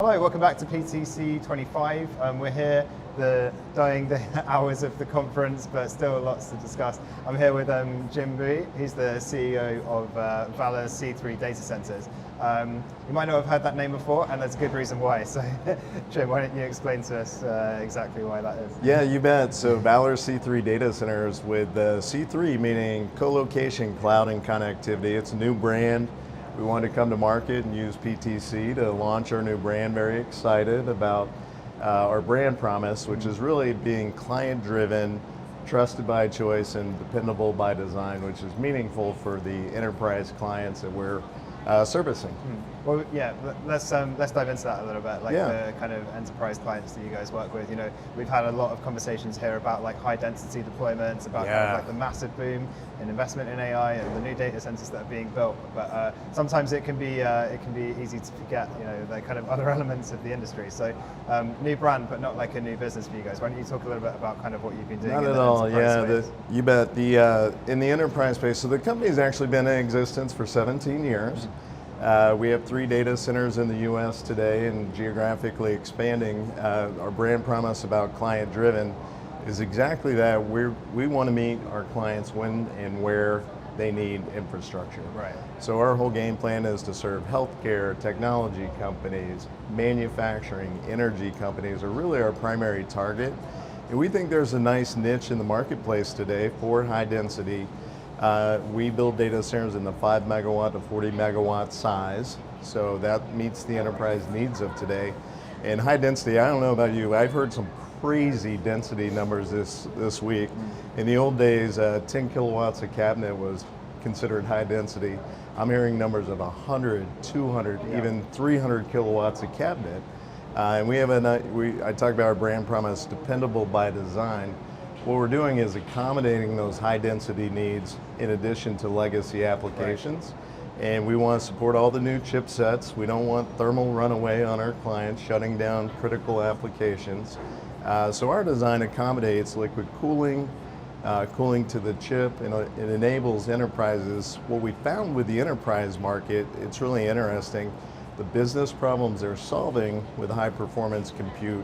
Hello, welcome back to PTC'25. We're here, the dying hours of the conference, but still lots to discuss. I'm here with Jim Buie. He's the CEO of Valor C3 Data Centers. You might not have heard that name before, and there's a good reason why. So, Jim, why don't you explain to us exactly why that is? Yeah, you bet. So Valor C3 Data Centers, with C3 meaning co-location, cloud, and connectivity. It's a new brand. We wanted to come to market and use PTC to launch our new brand. Very excited about our brand promise, which is really being client-driven, trusted by choice, and dependable by design, which is meaningful for the enterprise clients that we're servicing. Well, yeah, let's dive into that a little bit, like the kind of enterprise clients that you guys work with. You know, we've had a lot of conversations here about like high density deployments, about kind of like the massive boom in investment in AI and the new data centers that are being built. But sometimes it can be easy to forget, you know, the kind of other elements of the industry. So new brand, but not like a new business for you guys. Why don't you talk a little bit about kind of what you've been doing? Not in at the all. enterprise space? You bet. In the enterprise space, so the company's actually been in existence for 17 years. We have 3 data centers in the US today and geographically expanding. Our brand promise about client driven is exactly that. We want to meet our clients when and where they need infrastructure. Right. So our whole game plan is to serve healthcare, technology companies, manufacturing, energy companies are really our primary target. And we think there's a nice niche in the marketplace today for high density. We build data centers in the 5 megawatt to 40 megawatt size, so that meets the enterprise needs of today. And high density, I don't know about you, I've heard some crazy density numbers this week. In the old days, 10 kilowatts a cabinet was considered high density. I'm hearing numbers of 100, 200, even 300 kilowatts a cabinet. And we have I talked about our brand promise, dependable by design. What we're doing is accommodating those high density needs in addition to legacy applications. Right. And we want to support all the new chipsets. We don't want thermal runaway on our clients, shutting down critical applications. So our design accommodates liquid cooling, cooling to the chip, and it enables enterprises. What we found with the enterprise market, it's really interesting. The business problems they're solving with high performance compute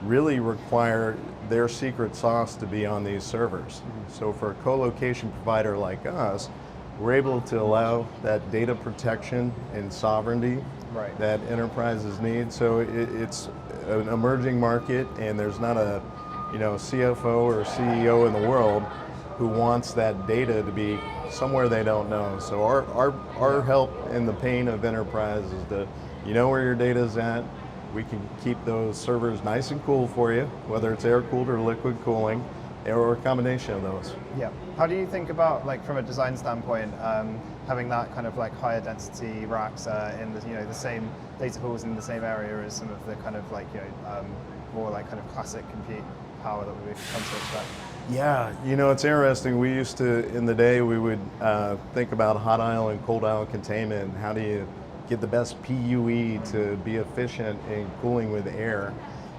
really require their secret sauce to be on these servers. So for a co-location provider like us, we're able to allow that data protection and sovereignty that enterprises need. So it's an emerging market, and there's not a CFO or CEO in the world who wants that data to be somewhere they don't know. So our help in the pain of enterprise is to where your data's at. We can keep those servers nice and cool for you, whether it's air-cooled or liquid cooling, or a combination of those. Yeah. How do you think about, like, from a design standpoint, having that kind of like higher density racks in the same data halls in the same area as some of the kind of like more like kind of classic compute power that we've come to expect? Yeah, it's interesting. We used to, in the day, we would think about hot aisle and cold aisle containment. How do you get the best PUE to be efficient in cooling with air?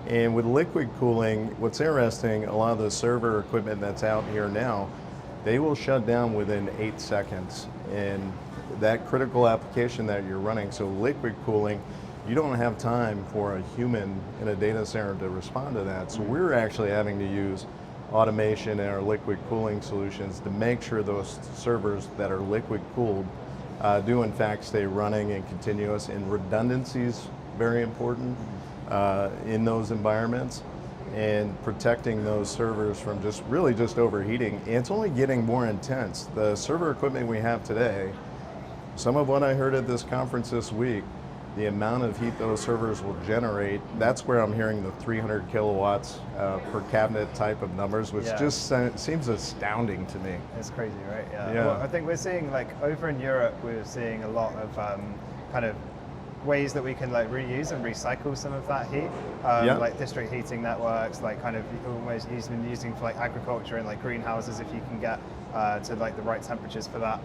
And with liquid cooling, what's interesting, a lot of the server equipment that's out here now, they will shut down within 8 seconds. And that critical application that you're running, so liquid cooling, you don't have time for a human in a data center to respond to that. So we're actually having to use automation in our liquid cooling solutions to make sure those servers that are liquid cooled do in fact stay running and continuous. And redundancy is very important in those environments, and protecting those servers from just overheating. And it's only getting more intense. The server equipment we have today, some of what I heard at this conference this week, the amount of heat those servers will generate, that's where I'm hearing the 300 kilowatts per cabinet type of numbers, which just seems astounding to me. It's crazy, right? Yeah. Well, I think we're seeing, like, over in Europe, we're seeing a lot of kind of ways that we can like reuse and recycle some of that heat, like district heating networks, like kind of almost using for like agriculture and like greenhouses if you can get to like the right temperatures for that.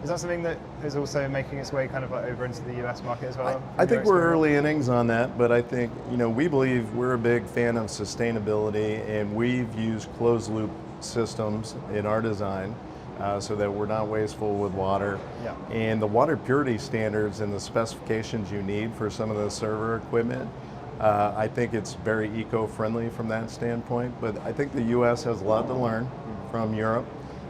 Is that something that is also making its way kind of like over into the US market as well? I think we're early innings on that, but I think, we believe we're a big fan of sustainability, and we've used closed loop systems in our design. so that we're not wasteful with water. Yeah. And the water purity standards and the specifications you need for some of the server equipment, I think it's very eco-friendly from that standpoint, but I think the US has a lot to learn from Europe,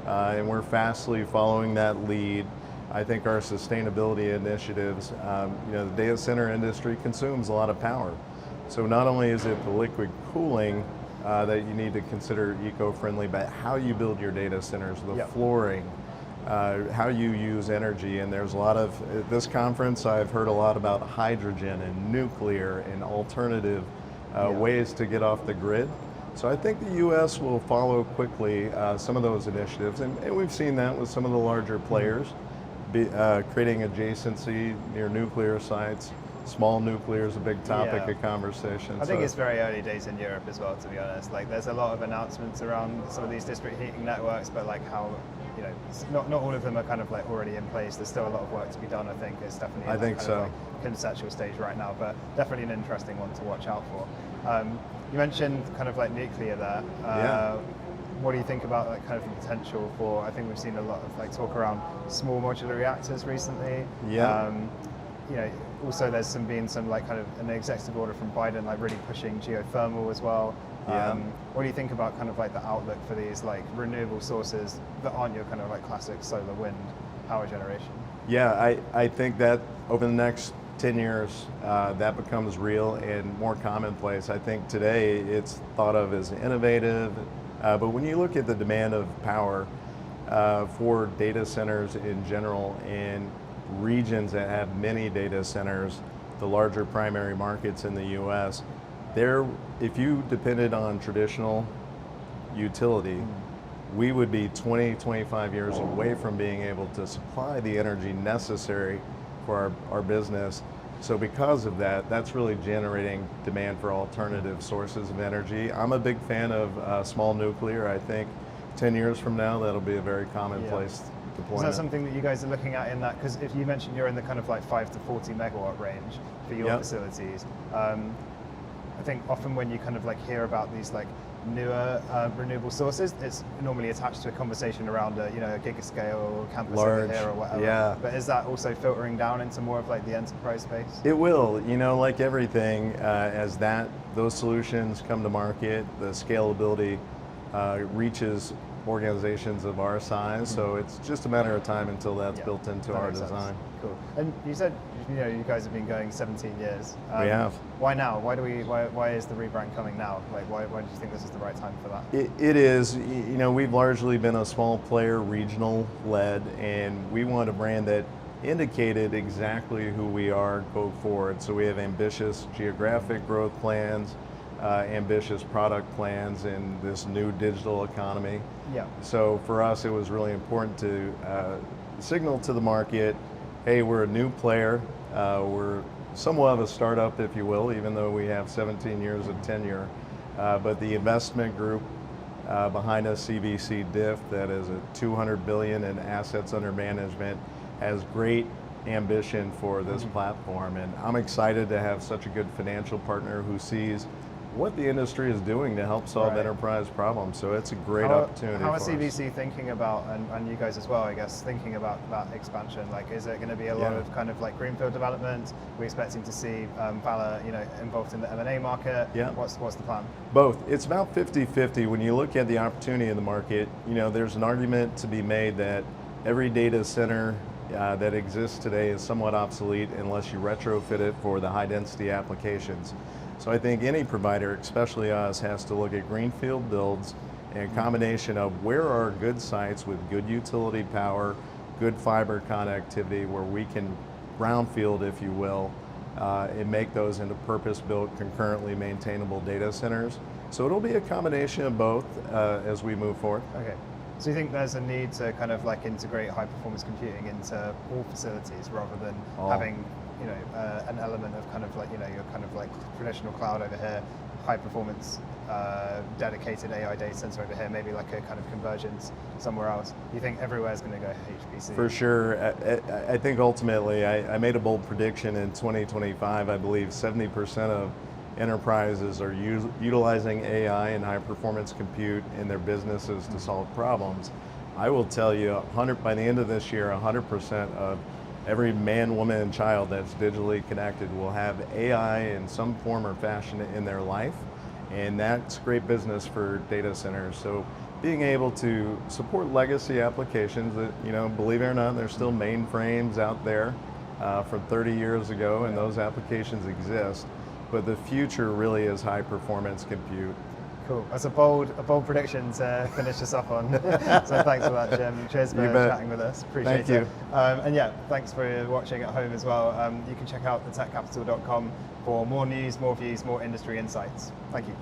and we're fastly following that lead. I think our sustainability initiatives, the data center industry consumes a lot of power. So not only is it the liquid cooling that you need to consider eco-friendly, but how you build your data centers, the flooring, how you use energy. And there's a lot of, at this conference, I've heard a lot about hydrogen and nuclear and alternative ways to get off the grid. So I think the US will follow quickly some of those initiatives, and we've seen that with some of the larger players, creating adjacency near nuclear sites. Small nuclear is a big topic of conversation. I think it's very early days in Europe as well, to be honest. Like, there's a lot of announcements around some of these district heating networks, but like how, not all of them are kind of like already in place. There's still a lot of work to be done. I think it's definitely in that kind of like conceptual stage right now, but definitely an interesting one to watch out for. You mentioned kind of like nuclear there. What do you think about like kind of the potential for? I think we've seen a lot of like talk around small modular reactors recently. Also there's been some like kind of an executive order from Biden like really pushing geothermal as well. What do you think about kind of like the outlook for these like renewable sources that aren't your kind of like classic solar wind power generation? Yeah, I think that over the next 10 years that becomes real and more commonplace. I think today it's thought of as innovative, but when you look at the demand of power for data centers in general and regions that have many data centers, the larger primary markets in the US, if you depended on traditional utility, we would be 20, 25 years away from being able to supply the energy necessary for our business. So because of that, that's really generating demand for alternative sources of energy. I'm a big fan of small nuclear. I think 10 years from now, that'll be a very commonplace deployment. Is that something that you guys are looking at in that? Because if you mentioned you're in the kind of like 5 to 40 megawatt range for your facilities, I think often when you kind of like hear about these like newer renewable sources, it's normally attached to a conversation around a gigascale campus over here or whatever. But is that also filtering down into more of like the enterprise space? It will. Like everything, as those solutions come to market, the scalability reaches organizations of our size, so it's just a matter of time until that's built into our design. Cool. And you said you guys have been going 17 years. We have. Why now? Why is the rebrand coming now? Like why do you think this is the right time for that? It is. We've largely been a small player, regional led, and we want a brand that indicated exactly who we are go forward. So we have ambitious geographic growth plans, ambitious product plans in this new digital economy. So for us, it was really important to signal to the market, hey, we're a new player. We're somewhat of a startup, if you will, even though we have 17 years of tenure. But the investment group behind us, CVC DIF, that is at $200 billion in assets under management, has great ambition for this platform. And I'm excited to have such a good financial partner who sees what the industry is doing to help solve enterprise problems. So it's a great opportunity. How are CVC thinking about, and you guys as well, I guess, thinking about that expansion? Like, is it going to be a lot of kind of like greenfield development? We're expecting to see Valor, involved in the M&A market. What's the plan? Both. It's about 50-50. When you look at the opportunity in the market, there's an argument to be made that every data center that exists today is somewhat obsolete unless you retrofit it for the high density applications. So I think any provider, especially us, has to look at greenfield builds and a combination of where are good sites with good utility power, good fiber connectivity, where we can brownfield, if you will, and make those into purpose-built, concurrently maintainable data centers. So it'll be a combination of both as we move forward. Okay. So you think there's a need to kind of like integrate high performance computing into all facilities rather than having an element of kind of like, your kind of like traditional cloud over here, high performance dedicated AI data center over here, maybe like a kind of convergence somewhere else? You think everywhere's going to go HPC? For sure. I think ultimately, I made a bold prediction in 2025. I believe 70% of enterprises are utilizing AI and high performance compute in their businesses to solve problems. I will tell you, by the end of this year, 100% of every man, woman, and child that's digitally connected will have AI in some form or fashion in their life, and that's great business for data centers. So being able to support legacy applications that, believe it or not, there's still mainframes out there from 30 years ago, and those applications exist, but the future really is high performance compute. Cool. That's a bold prediction to finish us off on. So thanks for that, Jim. Cheers for chatting with us. Appreciate it. And yeah, thanks for watching at home as well. You can check out thetechcapital.com for more news, more views, more industry insights. Thank you.